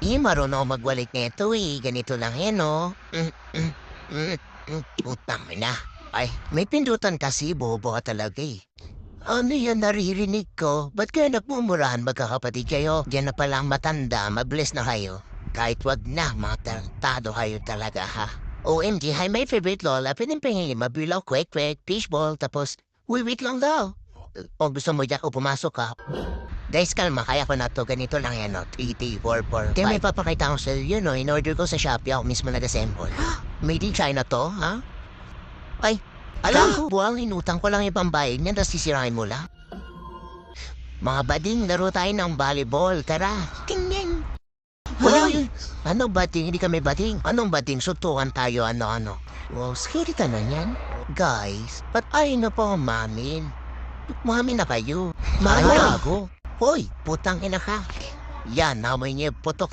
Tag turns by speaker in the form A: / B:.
A: Marunong ako magwalit nito ganito lang yan oh. Putang ina. Ay, may pindutan kasi bobo ka talaga Ano yan naririnig ko? Ba't kayo nagmumurahan magkakapatid kayo? Diyan na palang matanda, mabilis na kayo. Kahit wag na, mga tarantado kayo talaga ha. OMG, hi my favorite lola, pinimpingin mabilaw, kwek-kwek, fishball, tapos, wait lang daw. O gusto mo diyan o pumasok ka? Guys, kalma, kaya ko na to. Ganito lang yan, no? 3, 3, 4, 4, 5. Kaya may papakita ko sa iyo, no? In-order ko sa Shopee, ako mismo nag-assemble. Made in China to, ha? Ay, alam ko, buwang inutang ko lang yung pambayad niya, tapos sisirain mo lang. Mga bading, laro tayo ng volleyball. Tara. Tingin. Hoy! Anong bading? Hindi kami bading. Anong bading? Sutukan tayo, ano-ano. Wow, scary ka na yan. Guys, ba't ayaw na po umamin? Umamin na kayo. Gago. Hoy, putang ina ka. Yan, namoy niya putok ni